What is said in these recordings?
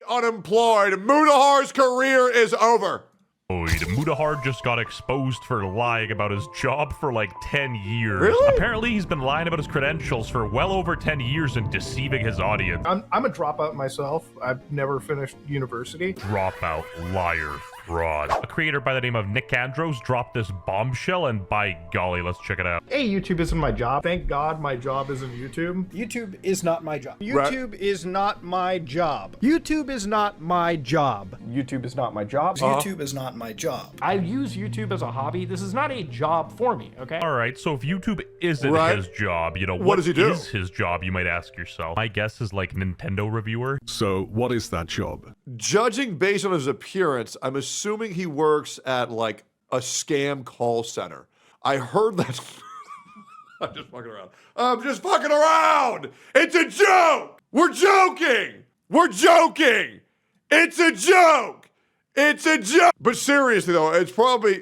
unemployed. Mutahar's career is over. Mutahar just got exposed for lying about his job for like 10 years. Really? Apparently, he's been lying about his credentials for well over 10 years and deceiving his audience. I'm a dropout myself. I've never finished university. Dropout, liar, fraud. A creator by the name of Nick Andros dropped this bombshell, and by golly, let's check it out. Hey, YouTube isn't my job. Thank God my job isn't YouTube. YouTube is not my job. YouTube is not my job. YouTube is not my job. YouTube is not my job. YouTube is not my job. I use YouTube as a hobby. This is not a job for me, okay? All right, so if YouTube isn't his job, you know, What does he do? is his job, you might ask yourself. My guess is like Nintendo reviewer. So, what is that job? Judging based on his appearance, I'm assuming he works at like a scam call center. I heard that. I'm just fucking around. I'm just fucking around. It's a joke. We're joking. We're joking. It's a joke. It's a joke. But seriously though, it's probably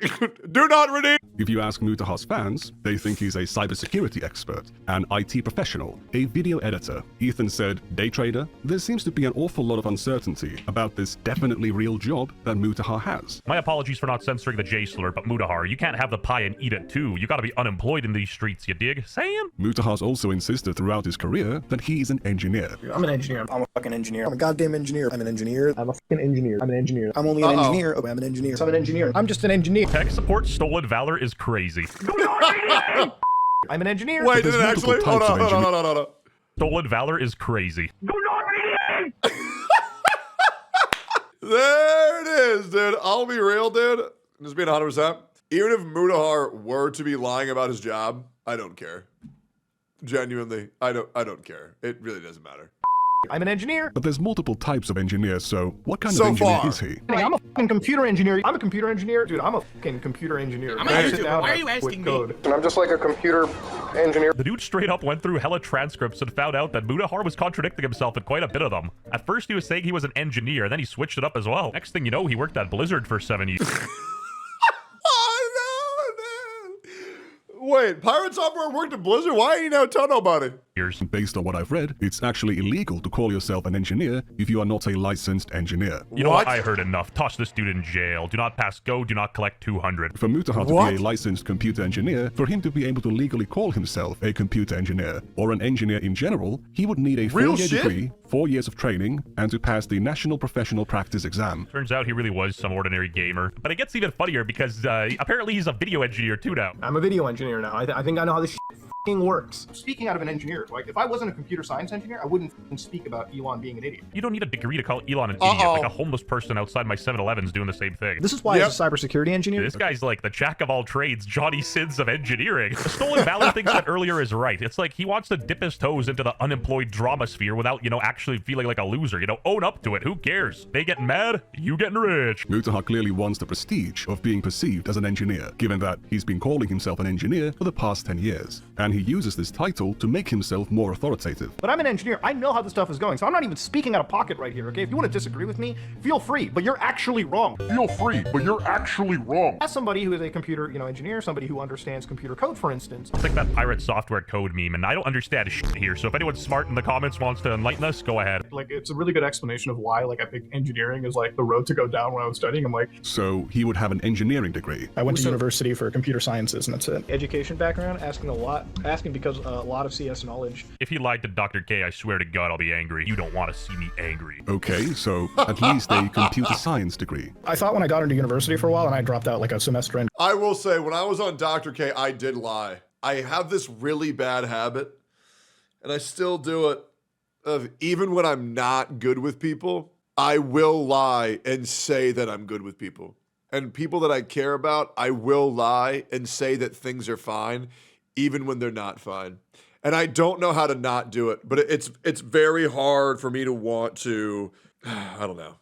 do not redeem. If you ask Mutahar's fans, they think he's a cybersecurity expert, an IT professional, a video editor. Ethan said, day trader, there seems to be an awful lot of uncertainty about this definitely real job that Mutahar has. My apologies for not censoring the J slur, but Mutahar, you can't have the pie and eat it too. You gotta be unemployed in these streets, you dig? Saying? Mutahar's also insisted throughout his career that he is an engineer. I'm an engineer. I'm a fucking engineer. I'm a goddamn engineer. I'm an engineer. I'm a fucking engineer. I'm an engineer. I'm only an engineer. Oh, I'm an engineer. I'm an engineer. I'm just an engineer. Tech support stolen valor is crazy. I'm an engineer. Wait, There's did it multiple actually? Hold types on, of hold on, hold on, hold on. Stolen valor is crazy. There it is, dude. I'll be real, dude. Just being 100%. Even if Mutahar were to be lying about his job, I don't care. Genuinely, I don't care. It really doesn't matter. I'm an engineer. But there's multiple types of engineers, so what kind So of engineer far. is he? I'm a fucking computer engineer. I'm a computer engineer. Dude, I'm a fucking computer engineer. I'm a YouTuber. Why are you asking me? And I'm just like a computer engineer. The dude straight up went through hella transcripts and found out that Mutahar was contradicting himself in quite a bit of them. At first he was saying he was an engineer, then he switched it up as well. Next thing you know, he worked at Blizzard for 7 years. Oh, no, man. Wait, Pirate Software worked at Blizzard? Why ain't you now tell nobody? Based on what I've read, it's actually illegal to call yourself an engineer if you are not a licensed engineer. You know what? I heard enough. Toss this dude in jail. Do not pass go. Do not collect 200. For Mutahar to be a licensed computer engineer, for him to be able to legally call himself a computer engineer, or an engineer in general, he would need a 4-year degree, 4 years of training, and to pass the National Professional Practice Exam. Turns out he really was some ordinary gamer. But it gets even funnier because apparently he's a video engineer too now. I'm a video engineer now. I think I know how this works. Speaking out of an engineer, like if I wasn't a computer science engineer, I wouldn't speak about Elon being an idiot. You don't need a degree to call Elon an idiot. Like a homeless person outside my 7-Eleven's doing the same thing. This is why he's a cybersecurity engineer. This guy's like the jack of all trades, Johnny Sins of engineering. The stolen valor thing said earlier is right. It's like he wants to dip his toes into the unemployed drama sphere without, you know, actually feeling like a loser. You know, own up to it. Who cares? They getting mad, you getting rich. Mutahar clearly wants the prestige of being perceived as an engineer, given that he's been calling himself an engineer for the past 10 years. And he uses this title to make himself more authoritative. But I'm an engineer. I know how this stuff is going, so I'm not even speaking out of pocket right here, okay? If you want to disagree with me, feel free, but you're actually wrong. Feel free, but you're actually wrong. As somebody who is a computer, engineer, somebody who understands computer code, for instance. It's like that pirate software code meme, and I don't understand shit here, so if anyone smart in the comments wants to enlighten us, go ahead. Like, it's a really good explanation of why, like, I think engineering is, like, the road to go down when I was studying. I'm like... So, he would have an engineering degree. I went to university for computer sciences, and that's it. Education background, asking because a lot of CS knowledge. If he lied to Dr. K, I swear to God I'll be angry. You don't want to see me angry. Okay, so at least a computer science degree. I thought when I got into university for a while and I dropped out like a semester in. I will say, when I was on Dr. K, I did lie. I have this really bad habit, and I still do it, of even when I'm not good with people, I will lie and say that I'm good with people. And people that I care about, I will lie and say that things are fine, even when they're not fine. And I don't know how to not do it, but it's very hard for me to want to, I don't know.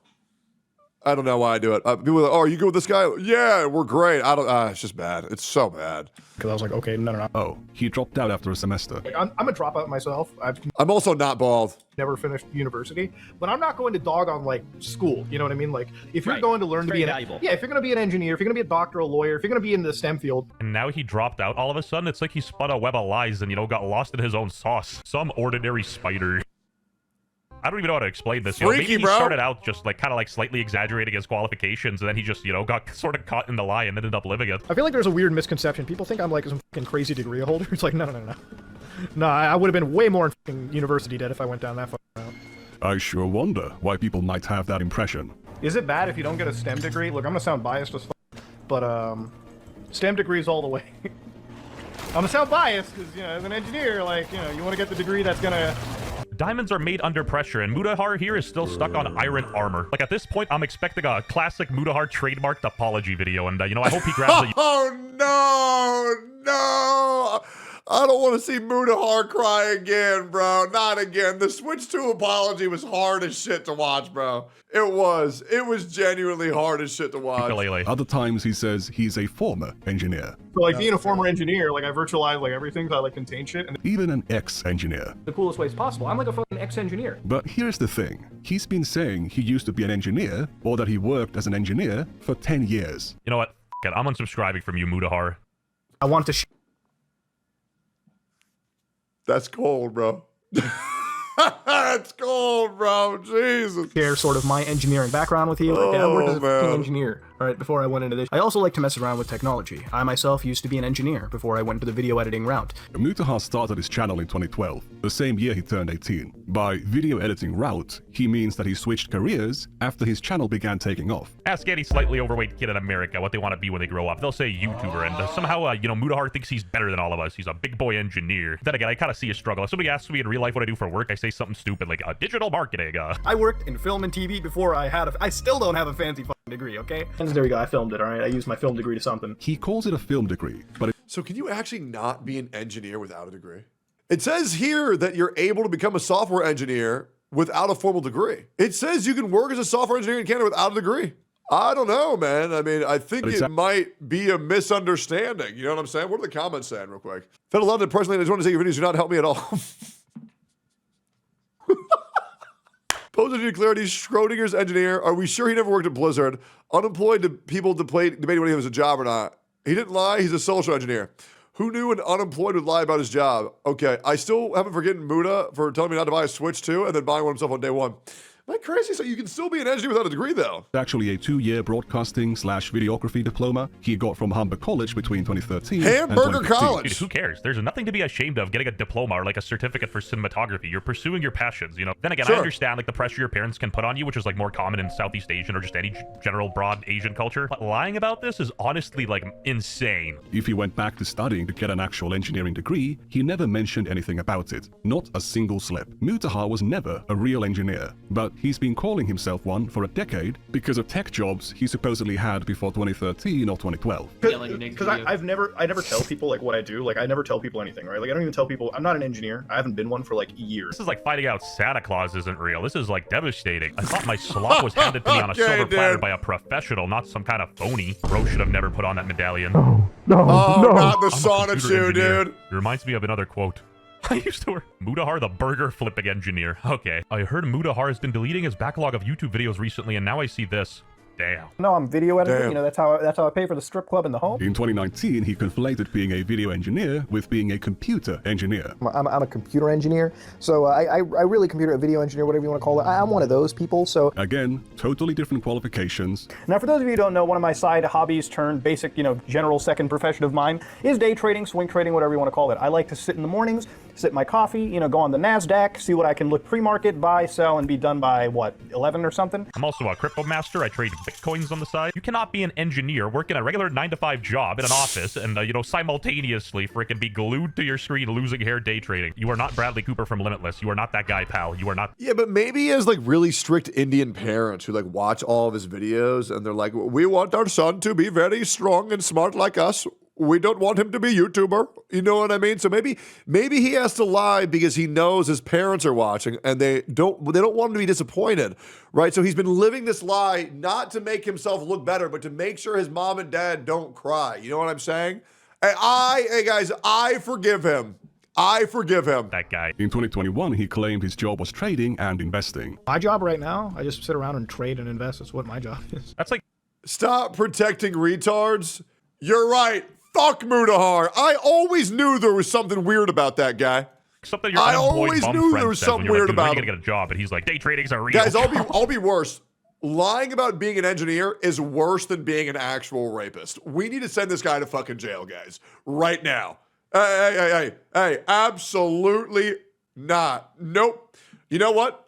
I don't know why I do it. People are like, oh, are you good with this guy? Yeah, we're great. It's just bad. It's so bad. Because I was like, okay, no. Oh, he dropped out after a semester. Like, I'm a dropout myself. I'm also not bald. Never finished university, but I'm not going to dog on like school. You know what I mean? Like if you're going to learn to be valuable. if you're going to be an engineer, if you're going to be a doctor, a lawyer, if you're going to be in the STEM field. And now he dropped out all of a sudden. It's like he spun a web of lies and, got lost in his own sauce. Some ordinary spider. I don't even know how to explain this. You know, Freaky, maybe he bro. started out just like kind of like slightly exaggerating his qualifications, and then he just, you know, got sort of caught in the lie and ended up living it. I feel like there's a weird misconception. People think I'm like some fucking crazy degree holder. It's like, no. No, I would have been way more in fucking university debt if I went down that fucking route. I sure wonder why people might have that impression. Is it bad if you don't get a STEM degree? Look, I'm gonna sound biased as fuck, but STEM degrees all the way. I'm gonna sound biased because, you know, as an engineer, like, you know, you want to get the degree that's gonna... Diamonds are made under pressure, and Mutahar here is still stuck on iron armor. Like, at this point, I'm expecting a classic Mutahar trademarked apology video, and, you know, I hope he grabs a... Oh, no! I don't want to see Mutahar cry again, bro. Not again. The Switch 2 apology was hard as shit to watch, bro. It was. It was genuinely hard as shit to watch. ukulele. Other times he says he's a former engineer, So, like, being a former engineer, like, I virtualize, like, everything, so I, like, contain shit, and even an ex-engineer. the coolest ways possible. I'm like a fucking ex-engineer. But here's the thing. He's been saying he used to be an engineer, or that he worked as an engineer, for 10 years. You know what? F it. I'm unsubscribing from you, Mutahar. I want to That's cold, bro. That's cold, bro. Jesus. share sort of my engineering background with you. Like, I worked as a man. fucking engineer, all right, before I went into this. I also like to mess around with technology. I myself used to be an engineer before I went into the video editing route. Mutahar started his channel in 2012, the same year he turned 18. By video editing route, he means that he switched careers after his channel began taking off. Ask any slightly overweight kid in America what they want to be when they grow up. They'll say YouTuber, and somehow, you know, Mutahar thinks he's better than all of us. He's a big boy engineer. Then again, I kind of see his struggle. If somebody asks me in real life what I do for work, I say something stupid like digital marketing. I worked in film and TV before I still don't have a fancy fucking degree, okay? And there we go, I filmed it, all right? I used my film degree to something. He calls it a film degree, but So can you actually not be an engineer without a degree? It says here that you're able to become a software engineer without a formal degree. It says you can work as a software engineer in Canada without a degree. I don't know, man. I mean, I think But it's it might be a misunderstanding. You know what I'm saying? What are the comments saying real quick? Fed London, personally, I just want to say your videos do not help me at all. Positive clarity, Schrodinger's engineer. Are we sure he never worked at Blizzard? Unemployed people debating whether he was a job or not. He didn't lie. He's a social engineer. Who knew an unemployed would lie about his job? Okay, I still haven't forgotten Muda for telling me not to buy a Switch 2 and then buying one himself on day one. Am I crazy? So you can still be an engineer without a degree, though. actually a 2-year broadcasting/videography diploma he got from Humber College between 2013 Hamburger and 2015. College. Dude, who cares? There's nothing to be ashamed of getting a diploma or like a certificate for cinematography. You're pursuing your passions, you know? Then again, Sure. I understand like the pressure your parents can put on you, which is like more common in Southeast Asian or just any general broad Asian culture. But lying about this is honestly like insane. If he went back to studying to get an actual engineering degree, he never mentioned anything about it. Not a single slip. Mutahar was never a real engineer, but he's been calling himself one for a decade because of tech jobs he supposedly had before 2013 or 2012. Because I never tell people, like, what I do. Like, I never tell people anything, right? Like, I don't even tell people, I'm not an engineer. I haven't been one for, like, years. This is like finding out Santa Claus isn't real. This is like devastating. I thought my slop was handed to me on a Okay, silver platter dude. by a professional, not some kind of phony. Bro should have never put on that medallion. Oh, not the I'm a sauna computer chew, engineer. dude. It reminds me of another quote. I used to work. Mutahar, the burger flipping engineer. Okay. I heard Mutahar has been deleting his backlog of YouTube videos recently, and now I see this. Damn. No, I'm video editor. Damn. You know, that's how I pay for the strip club in the home. In 2019, he conflated being a video engineer with being a computer engineer. I'm a computer engineer, so I really computer video engineer, whatever you want to call it. I'm one of those people, so... Again, totally different qualifications. Now, for those of you who don't know, one of my side hobbies turned basic, you know, general second profession of mine is day trading, swing trading, whatever you want to call it. I like to sit in the mornings, sip my coffee, you know, go on the NASDAQ, see what I can look pre-market, buy, sell, and be done by, what, 11 or something? I'm also a crypto master. I trade bitcoins on the side. You cannot be an engineer working a regular 9-to-5 job in an office and, you know, simultaneously freaking be glued to your screen losing hair day trading. You are not Bradley Cooper from Limitless. You are not that guy, pal. You are not. Yeah, but maybe he has like really strict Indian parents who like watch all of his videos and they're like, we want our son to be very strong and smart like us. We don't want him to be YouTuber. You know what I mean? So maybe he has to lie because he knows his parents are watching and they don't want him to be disappointed, right? So he's been living this lie not to make himself look better, but to make sure his mom and dad don't cry. You know what I'm saying? Hey guys, I forgive him. I forgive him. That guy. In 2021, he claimed his job was trading and investing. My job right now, I just sit around and trade and invest. That's what my job is. That's like Stop protecting retards. You're right. Fuck Mutahar. I always knew there was something weird about that guy. Something your I unemployed always bum knew friend there was says when something you're like, weird "Dude, when are about you gonna get a job?" And he's like, "Day trading's a real Guys, job." I'll be worse. Lying about being an engineer is worse than being an actual rapist. We need to send this guy to fucking jail, guys, right now. Hey, absolutely not. Nope. You know what?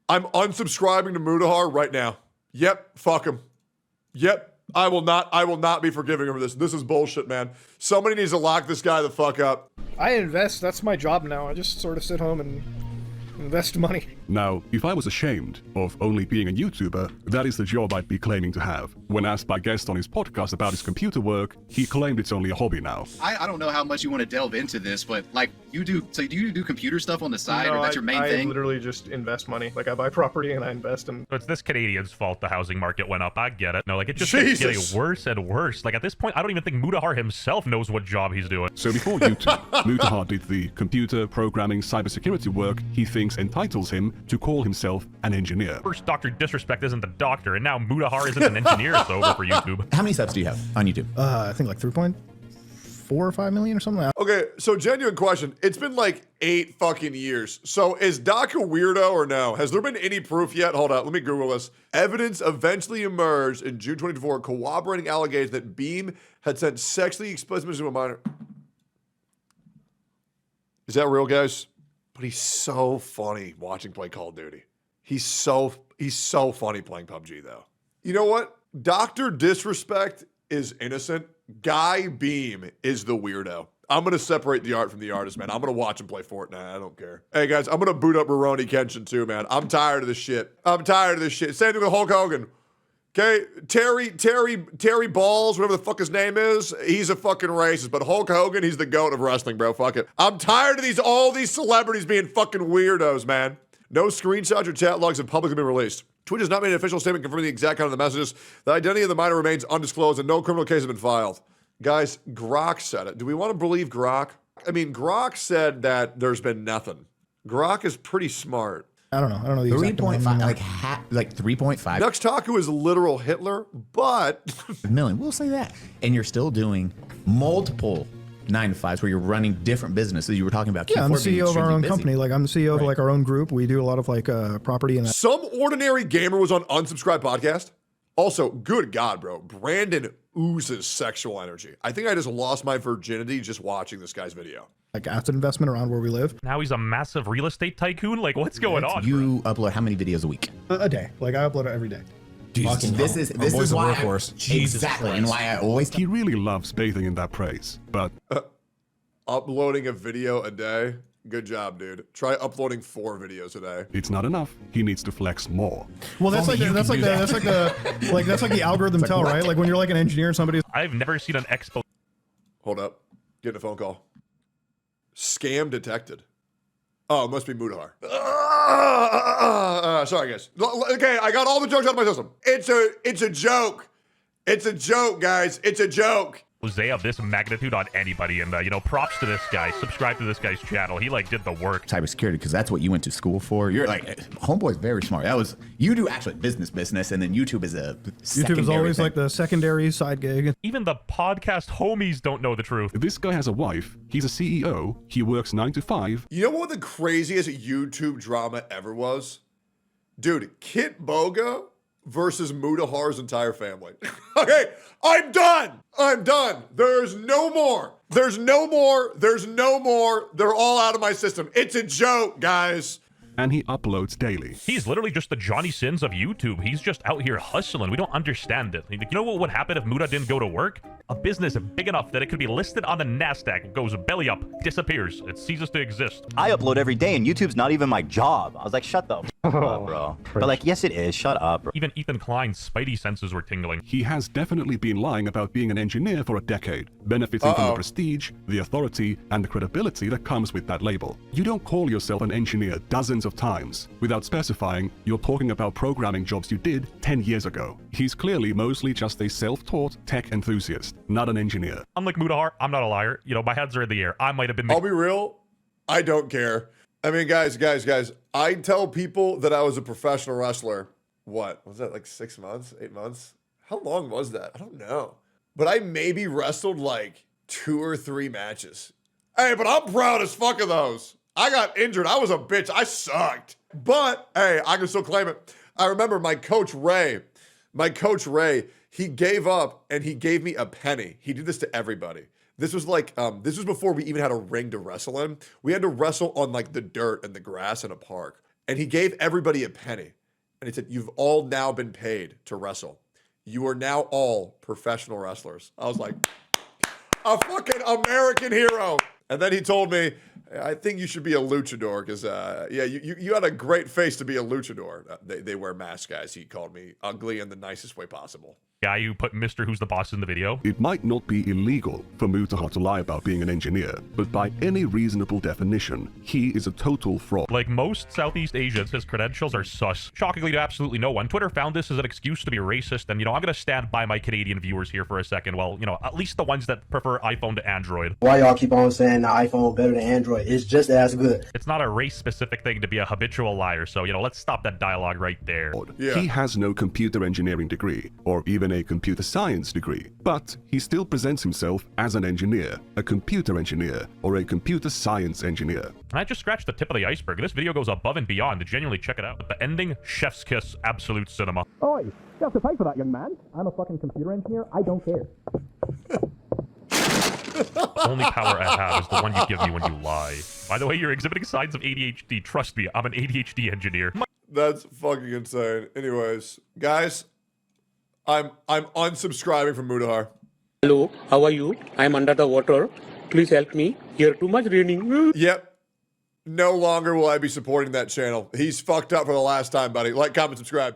I'm unsubscribing to Mutahar right now. Yep, fuck him. Yep, I will not be forgiving him for this. This is bullshit, man. Somebody needs to lock this guy the fuck up. I invest. That's my job now. I just sort of sit home and invest money. Now, if I was ashamed of only being a YouTuber, that is the job I'd be claiming to have. When asked by guests on his podcast about his computer work, he claimed it's only a hobby now. I don't know how much you want to delve into this, but like you do, so do you do computer stuff on the side, or that's your main thing? I literally just invest money. Like I buy property and I invest in. So it's this Canadian's fault the housing market went up. I get it. No, like it just keeps getting worse and worse. Like at this point, I don't even think Mutahar himself knows what job he's doing. So before YouTube, Mutahar did the computer, programming, cybersecurity work he thinks entitles him to call himself an engineer. First, Dr. Disrespect isn't the doctor, and now Mutahar isn't an engineer. It's over for YouTube. How many subs do you have on YouTube? I think like 3.4 or 5 million or something. Okay, so genuine question. It's been like 8 fucking years. So is Doc a weirdo or no? Has there been any proof yet? Hold up, let me Google this. Evidence eventually emerged in June 24 corroborating allegations that Beam had sent sexually explicit messages to a minor. Is that real, guys? But he's so funny watching play Call of Duty. He's so funny playing PUBG though. You know what? Dr. Disrespect is innocent. Guy Beam is the weirdo. I'm gonna separate the art from the artist, man. I'm gonna watch him play Fortnite. I don't care. Hey guys, I'm gonna boot up Rurouni Kenshin too, man. I'm tired of this shit. Same thing with Hulk Hogan. Okay, Terry Balls, whatever the fuck his name is, he's a fucking racist. But Hulk Hogan, he's the goat of wrestling, bro. Fuck it. I'm tired of all these celebrities being fucking weirdos, man. No screenshots or chat logs have publicly been released. Twitch has not made an official statement confirming the exact content of the messages. The identity of the minor remains undisclosed and no criminal case has been filed. Guys, Grok said it. Do we want to believe Grok? I mean, Grok said that there's been nothing. Grok is pretty smart. I don't know the exact 3.5, like 3.5 Nuxtaku is literal Hitler, but million. We'll say that. And you're still doing multiple 9-to-5s where you're running different businesses. You were talking about. Yeah, I'm the Q4 being CEO of our extremely own busy. company. Like I'm the CEO of like our own group. We do a lot of like property and that. some ordinary gamer was on Unsubscribed podcast. Also, good God, bro. Brandon oozes sexual energy. I think I just lost my virginity just watching this guy's video. Like asset investment around where we live. Now he's a massive real estate tycoon? Like, what's going on? You upload how many videos a week? A day. Like I upload it every day. This is why exactly, and why I always. He really loves bathing in that praise, but Uploading a video a day? Good job, dude. Try uploading 4 videos a day. it's not enough. He needs to flex more. Well, that's like the algorithm tell, right? Like when you're like an engineer and somebody's I've never seen an expo. Hold up. Getting a phone call. Scam detected. Oh, it must be Mutahar. Sorry, guys. Okay, I got all the jokes out of my system. It's a joke. It's a joke, guys. It's a joke. Jose of this magnitude on anybody, and props to this guy. Subscribe to this guy's channel. He like did the work. Cybersecurity, because that's what you went to school for. You're like, homeboy's very smart. You do actually business, and then YouTube is a YouTube is always thing. like the secondary side gig. Even the podcast homies don't know the truth. This guy has a wife. He's a CEO. He works 9 to 5. You know what the craziest YouTube drama ever was? Dude, Kit Boga versus Mutahar's entire family. Okay, I'm done. There's no more. They're all out of my system. It's a joke, guys. And he uploads daily. He's literally just the Johnny Sins of YouTube. He's just out here hustling. We don't understand it. You know what would happen if Muta didn't go to work? A business big enough that it could be listed on the NASDAQ goes belly up, disappears. It ceases to exist. I upload every day, and YouTube's not even my job. I was like, shut the f up, bro. But like, yes, it is. Shut up, bro. Even Ethan Klein's spidey senses were tingling. He has definitely been lying about being an engineer for a decade, benefiting from the prestige, the authority, and the credibility that comes with that label. You don't call yourself an engineer dozens of times without specifying you're talking about programming jobs you did 10 years ago. He's clearly mostly just a self-taught tech enthusiast, not an engineer. Unlike Mutahar, I'm not a liar. My heads are in the air. I might have been. I'll be real. I don't care. I mean, guys, I tell people that I was a professional wrestler. What was that, like 6 months, 8 months? How long was that? I don't know. But I maybe wrestled like 2 or 3 matches. Hey, but I'm proud as fuck of those. I got injured. I was a bitch. I sucked. But, hey, I can still claim it. I remember my coach Ray, he gave up and he gave me a penny. He did this to everybody. This was like, this was before we even had a ring to wrestle in. We had to wrestle on like the dirt and the grass in a park. And he gave everybody a penny. And he said, you've all now been paid to wrestle. You are now all professional wrestlers. I was like, a fucking American hero. And then he told me, I think you should be a luchador because, yeah, you had a great face to be a luchador. They wear masks, guys. He called me ugly in the nicest way possible. Guy who put Mr. Who's the Boss in the video. It might not be illegal for Mutahar to lie about being an engineer, but by any reasonable definition, he is a total fraud. Like most Southeast Asians, his credentials are sus. Shockingly to absolutely no one, Twitter found this as an excuse to be racist, and, you know, I'm gonna stand by my Canadian viewers here for a second. Well, you know, at least the ones that prefer iPhone to Android. Why y'all keep on saying the iPhone better than Android? It's just as good. It's not a race-specific thing to be a habitual liar, so, you know, let's stop that dialogue right there. Yeah. He has no computer engineering degree, or even a computer science degree, but he still presents himself as an engineer, a computer engineer, or a computer science engineer. And I just scratched the tip of the iceberg. This video goes above and beyond to genuinely check it out. The ending, chef's kiss, absolute cinema. Oi, you have to pay for that, young man. I'm a fucking computer engineer. I don't care. Only power I have is the one you give me when you lie. By the way, you're exhibiting signs of ADHD. Trust me, I'm an ADHD engineer. That's fucking insane. Anyways, guys, I'm unsubscribing from Mutahar. Hello, how are you? I'm under the water. Please help me. Here too much raining. Yep. No longer will I be supporting that channel. He's fucked up for the last time, buddy. Like, comment, subscribe.